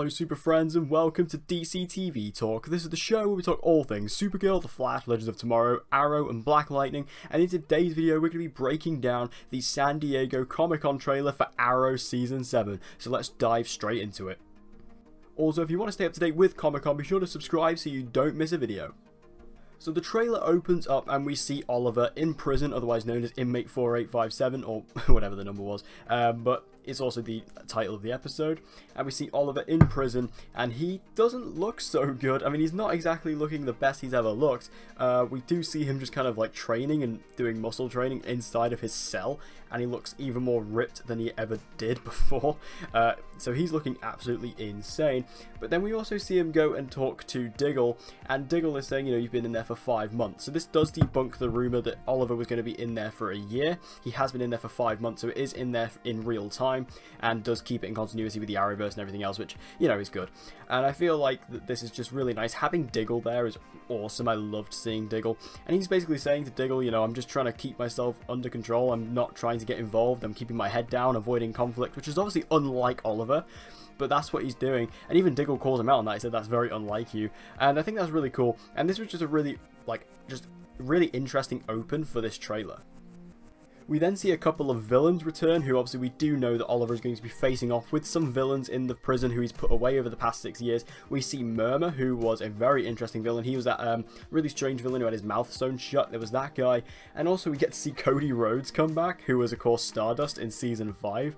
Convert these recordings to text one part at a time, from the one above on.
Hello super friends and welcome to DC TV Talk. This is the show where we talk all things Supergirl, The Flash, Legends of Tomorrow, Arrow and Black Lightning, and in today's video we're going to be breaking down the San Diego Comic-Con trailer for Arrow Season 7, so let's dive straight into it. Also, if you want to stay up to date with Comic-Con, be sure to subscribe so you don't miss a video. So the trailer opens up and we see Oliver in prison, otherwise known as Inmate 4857, or whatever the number was, but it's also the title of the episode. And we see Oliver in prison, and he doesn't look so good. I mean, he's not exactly looking the best he's ever looked. We do see him just kind of like training and doing muscle training inside of his cell, and he looks even more ripped than he ever did before. So he's looking absolutely insane. But then we also see him go and talk to Diggle, and Diggle is saying, you know, you've been in there for 5 months. So this does debunk the rumor that Oliver was going to be in there for a year. He has been in there for 5 months, so it is in there in real time, and does keep it in continuity with the Arrowverse and everything else, which, you know, is good. And I feel like that this is just really nice. Having Diggle there is awesome. I loved seeing Diggle, and he's basically saying to Diggle, you know, I'm just trying to keep myself under control. I'm not trying to get involved. I'm keeping my head down, avoiding conflict, which is obviously unlike Oliver, but that's what he's doing. And even Diggle calls him out on that. He said that's very unlike you, and I think that's really cool. And this was just a really, like, just really interesting open for this trailer. We then see a couple of villains return, who obviously we do know that Oliver is going to be facing off with some villains in the prison who he's put away over the past 6 years. We see Murmur, who was a very interesting villain. He was that really strange villain who had his mouth sewn shut. There was that guy. And also we get to see Cody Rhodes come back, who was of course Stardust in Season 5,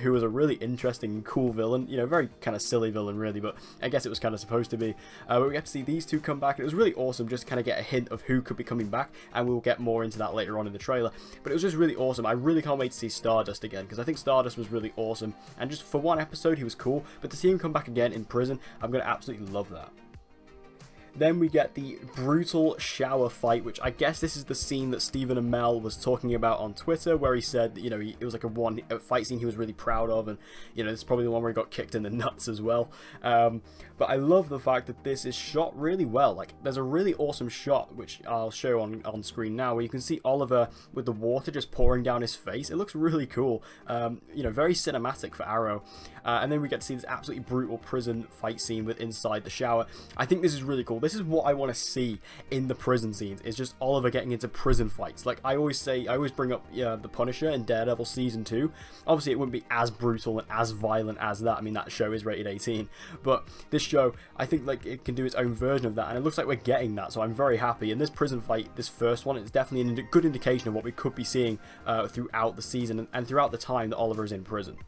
who was a really interesting and cool villain. You know, very kind of silly villain really, but I guess it was kind of supposed to be. But we get to see these two come back, and it was really awesome just to kind of get a hint of who could be coming back, and we'll get more into that later on in the trailer. But it was just really awesome. I really can't wait to see Stardust again, because I think Stardust was really awesome, and just for one episode he was cool, but to see him come back again in prison, I'm going to absolutely love that. Then we get the brutal shower fight, which I guess this is the scene that Stephen Amell was talking about on Twitter, where he said that, you know, it was like a fight scene he was really proud of, and, you know, this is probably the one where he got kicked in the nuts as well. But I love the fact that this is shot really well. Like, there's a really awesome shot, which I'll show on screen now, where you can see Oliver with the water just pouring down his face. It looks really cool. You know, very cinematic for Arrow. And then we get to see this absolutely brutal prison fight scene with inside the shower. I think this is really cool. This is what I want to see in the prison scenes, is just Oliver getting into prison fights. Like I always say, I always bring up The Punisher in Daredevil Season 2. Obviously it wouldn't be as brutal and as violent as that. I mean, that show is rated 18, but this show, I think, like, it can do its own version of that, and it looks like we're getting that, so I'm very happy. And this prison fight, this first one, is definitely a good indication of what we could be seeing throughout the season and throughout the time that Oliver is in prison.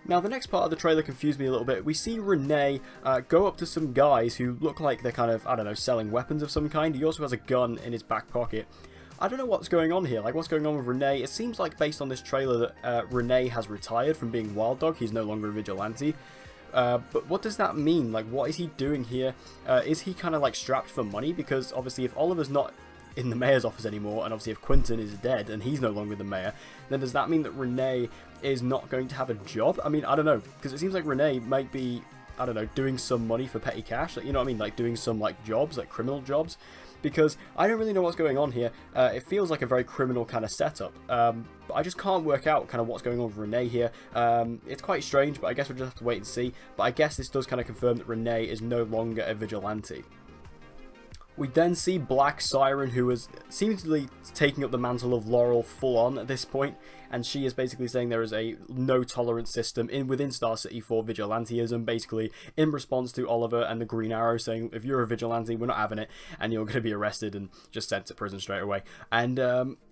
Now, the next part of the trailer confused me a little bit. We see Renee go up to some guys who look like they're kind of, I don't know, selling weapons of some kind. He also has a gun in his back pocket. I don't know what's going on here. Like, what's going on with Renee? It seems like, based on this trailer, that Renee has retired from being Wild Dog. He's no longer a vigilante. But what does that mean? Like, what is he doing here? Is he kind of, like, strapped for money? Because, obviously, if Oliver's not in the mayor's office anymore, and obviously if Quentin is dead and he's no longer the mayor, then does that mean that Renee is not going to have a job? I mean, I don't know, because it seems like Renee might be, I don't know, doing some money for petty cash, like, you know what I mean, like doing some, like, jobs, like criminal jobs, because I don't really know what's going on here. It feels like a very criminal kind of setup, but I just can't work out kind of what's going on with Renee here. It's quite strange, but I guess we'll just have to wait and see. But I guess this does kind of confirm that Renee is no longer a vigilante. We then see Black Siren, who is seemingly taking up the mantle of Laurel full on at this point, and she is basically saying there is a no-tolerance system within Star City for vigilantism, basically in response to Oliver and the Green Arrow saying, if you're a vigilante, we're not having it, and you're going to be arrested and just sent to prison straight away. And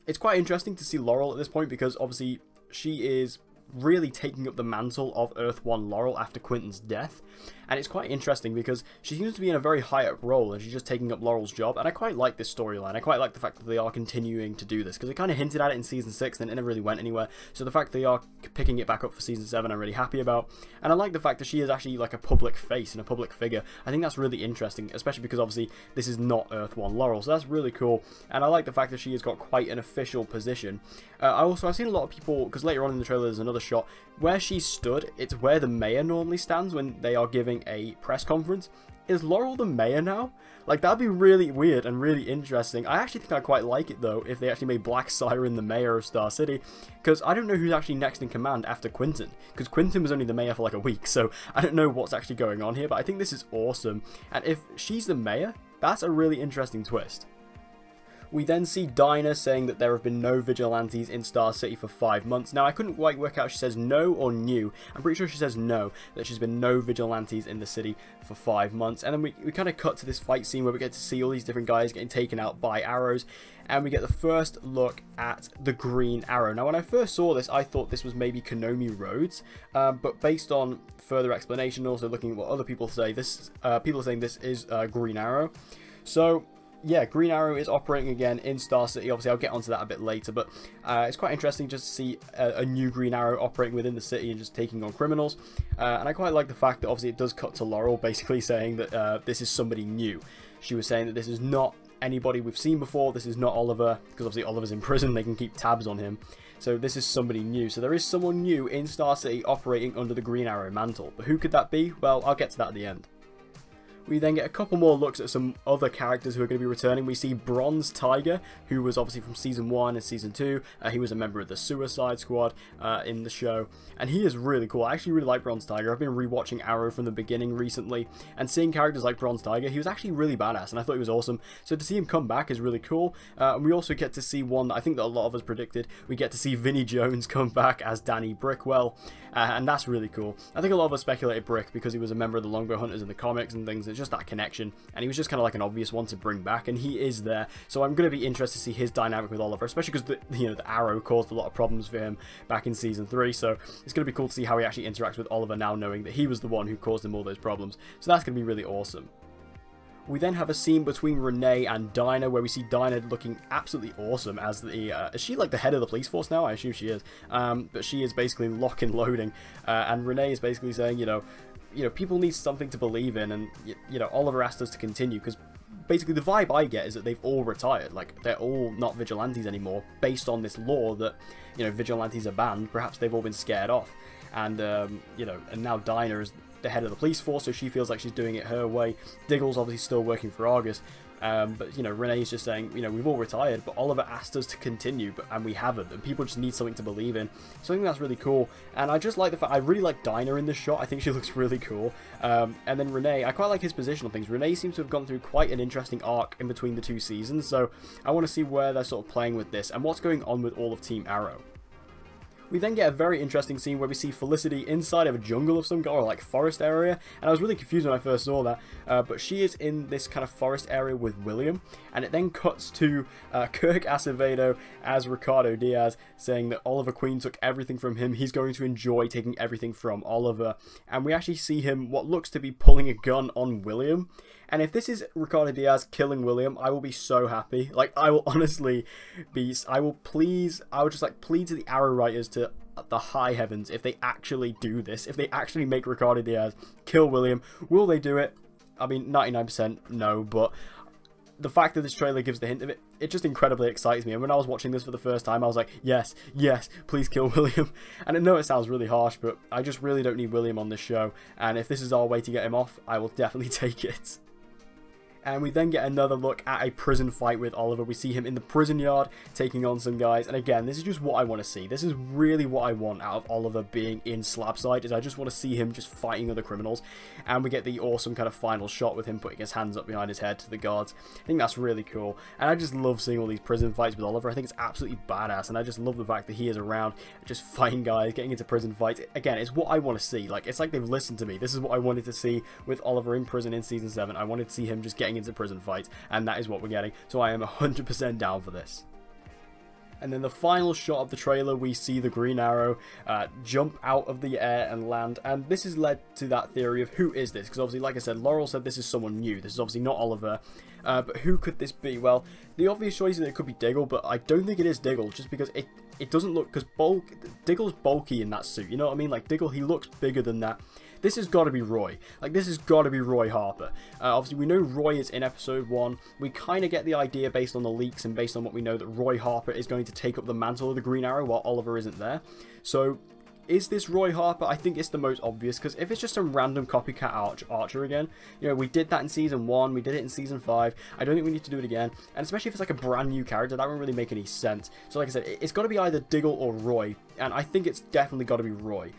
it's quite interesting to see Laurel at this point, because obviously she is really taking up the mantle of Earth 1 Laurel after Quentin's death, and it's quite interesting because she seems to be in a very high up role and she's just taking up Laurel's job, and I quite like this storyline. I quite like the fact that they are continuing to do this, because they kind of hinted at it in Season 6 and it never really went anywhere, so the fact they are picking it back up for Season 7 I'm really happy about. And I like the fact that she is actually like a public face and a public figure. I think that's really interesting, especially because obviously this is not Earth 1 Laurel, so that's really cool. And I like the fact that she has got quite an official position. I've seen a lot of people, because later on in the trailer there's another shot where she stood. It's where the mayor normally stands when they are giving a press conference, is Laurel the mayor now? Like, that'd be really weird and really interesting. I actually think I'd quite like it, though, if they actually made Black Siren the mayor of Star City, because I don't know who's actually next in command after Quentin, because Quentin was only the mayor for like a week, so I don't know what's actually going on here, but I think this is awesome, and if she's the mayor, that's a really interesting twist. We then see Dinah saying that there have been no vigilantes in Star City for 5 months. Now, I couldn't quite work out if she says no or new. I'm pretty sure she says no, that she's been no vigilantes in the city for 5 months. And then we kind of cut to this fight scene where we get to see all these different guys getting taken out by arrows. And we get the first look at the Green Arrow. Now, when I first saw this, I thought this was maybe Konomi Roads. But based on further explanation, also looking at what other people say, people are saying this is Green Arrow. So yeah, Green Arrow is operating again in Star City. Obviously, I'll get onto that a bit later, but it's quite interesting just to see a new Green Arrow operating within the city and just taking on criminals. And I quite like the fact that obviously it does cut to Laurel basically saying that this is somebody new. She was saying that this is not anybody we've seen before. This is not Oliver, because obviously Oliver's in prison. They can keep tabs on him. So this is somebody new. So there is someone new in Star City operating under the Green Arrow mantle. But who could that be? Well, I'll get to that at the end. We then get a couple more looks at some other characters who are going to be returning. We see Bronze Tiger, who was obviously from Season 1 and Season 2. He was a member of the Suicide Squad in the show. And he is really cool. I actually really like Bronze Tiger. I've been rewatching Arrow from the beginning recently. And seeing characters like Bronze Tiger, he was actually really badass. And I thought he was awesome. So to see him come back is really cool. And we also get to see one that I think that a lot of us predicted. We get to see Vinnie Jones come back as Danny Brickwell. And that's really cool. I think a lot of us speculated Brick because he was a member of the Longbow Hunters in the comics and things. It's just that connection, and he was just kind of like an obvious one to bring back, and he is there. So I'm going to be interested to see his dynamic with Oliver, especially because the Arrow caused a lot of problems for him back in Season 3. So it's going to be cool to see how he actually interacts with Oliver now, knowing that he was the one who caused him all those problems. So that's going to be really awesome. We then have a scene between Renee and Dinah where we see Dinah looking absolutely awesome as the, is she like the head of the police force now? I assume she is. But she is basically lock and loading. And Renee is basically saying, you know, people need something to believe in, and, Oliver asked us to continue, because basically the vibe I get is that they've all retired. Like, they're all not vigilantes anymore, based on this law that, vigilantes are banned. Perhaps they've all been scared off. And, and now Dinah is the head of the police force, so she feels like she's doing it her way. Diggle's obviously still working for Argus. But, Renee's just saying, we've all retired, but Oliver asked us to continue, and we haven't, and people just need something to believe in. So I think that's really cool, and I just like the fact, I really like Dinah in this shot. I think she looks really cool. And then Renee, I quite like his position on things. Renee seems to have gone through quite an interesting arc in between the 2 seasons, so I want to see where they're sort of playing with this, and what's going on with all of Team Arrow. We then get a very interesting scene where we see Felicity inside of a jungle of some kind, or like forest area, and I was really confused when I first saw that, but she is in this kind of forest area with William, and it then cuts to Kirk Acevedo as Ricardo Diaz saying that Oliver Queen took everything from him. He's going to enjoy taking everything from Oliver, and we actually see him what looks to be pulling a gun on William. And if this is Ricardo Diaz killing William, I will be so happy. Like, I will honestly be, I would just like plead to the Arrow writers to the high heavens if they actually do this, if they actually make Ricardo Diaz kill William. Will they do it? I mean, 99% no, but the fact that this trailer gives the hint of it, it just incredibly excites me. And when I was watching this for the first time, I was like, yes, yes, please kill William. And I know it sounds really harsh, but I just really don't need William on this show. And if this is our way to get him off, I will definitely take it. And we then get another look at a prison fight with Oliver. We see him in the prison yard taking on some guys. And again, this is just what I want to see. This is really what I want out of Oliver being in Slabside, is I just want to see him just fighting other criminals. And we get the awesome kind of final shot with him putting his hands up behind his head to the guards. I think that's really cool. And I just love seeing all these prison fights with Oliver. I think it's absolutely badass. And I just love the fact that he is around just fighting guys, getting into prison fights. Again, it's what I want to see. Like, it's like they've listened to me. This is what I wanted to see with Oliver in prison in Season 7. I wanted to see him just getting into prison fights, and that is what we're getting, so I am 100% down for this. And then the final shot of the trailer, we see the Green Arrow jump out of the air and land, and this has led to that theory of who is this, because obviously, like I said, Laurel said this is someone new. This is obviously not Oliver, but who could this be? Well, the obvious choice is that it could be Diggle, but I don't think it is Diggle, just because it doesn't look, because Diggle's bulky in that suit, you know what I mean? Like, Diggle, he looks bigger than that. This has got to be Roy. Like, this has got to be Roy Harper. Obviously, we know Roy is in Episode 1. We kind of get the idea based on the leaks and based on what we know that Roy Harper is going to take up the mantle of the Green Arrow while Oliver isn't there. So, Is this Roy Harper? I think it's the most obvious, because if it's just some random copycat Archer again, you know, we did that in Season 1, we did it in Season 5, I don't think we need to do it again, and especially if it's like a brand new character, that won't really make any sense. So like I said, it's got to be either Diggle or Roy, and I think it's definitely got to be Roy.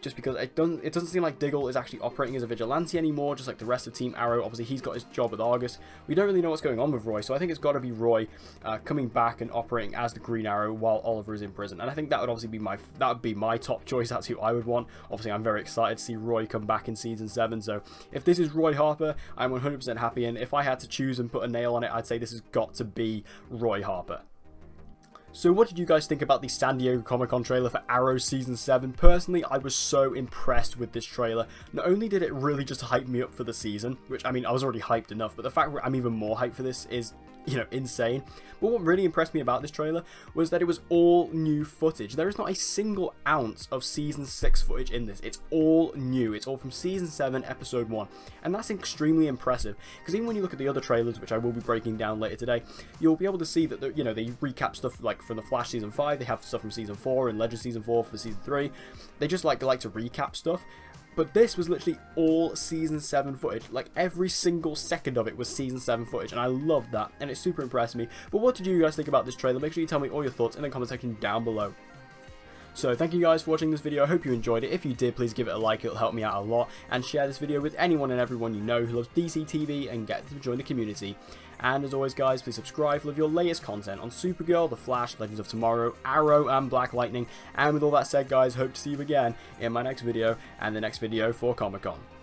Just because it doesn't seem like Diggle is actually operating as a vigilante anymore, just like the rest of Team Arrow. Obviously, he's got his job with Argus. We don't really know what's going on with Roy, so I think it's got to be Roy coming back and operating as the Green Arrow while Oliver is in prison. And I think that would obviously be my top choice. That's who I would want. Obviously, I'm very excited to see Roy come back in Season 7. So if this is Roy Harper, I'm 100% happy. And if I had to choose and put a nail on it, I'd say this has got to be Roy Harper. So what did you guys think about the San Diego Comic-Con trailer for Arrow Season 7? Personally, I was so impressed with this trailer. Not only did it really just hype me up for the season, which, I mean, I was already hyped enough, but the fact that I'm even more hyped for this is, you know, insane. But what really impressed me about this trailer was that it was all new footage. There is not a single ounce of Season 6 footage in this. It's all new. It's all from Season 7, Episode 1. And that's extremely impressive, because even when you look at the other trailers, which I will be breaking down later today, you'll be able to see that, you know, they recap stuff like from the Flash Season 5, they have stuff from Season 4 and Legends Season 4 for Season 3. They just like to recap stuff. But this was literally all Season 7 footage. Like, every single second of it was Season 7 footage, and I loved that, and it super impressed me. But what did you guys think about this trailer? Make sure you tell me all your thoughts in the comment section down below. So thank you guys for watching this video. I hope you enjoyed it. If you did, please give it a like. It'll help me out a lot. And share this video with anyone and everyone you know who loves DC TV and get them to join the community. And as always, guys, please subscribe for your latest content on Supergirl, The Flash, Legends of Tomorrow, Arrow, and Black Lightning. And with all that said, guys, hope to see you again in my next video and the next video for Comic-Con.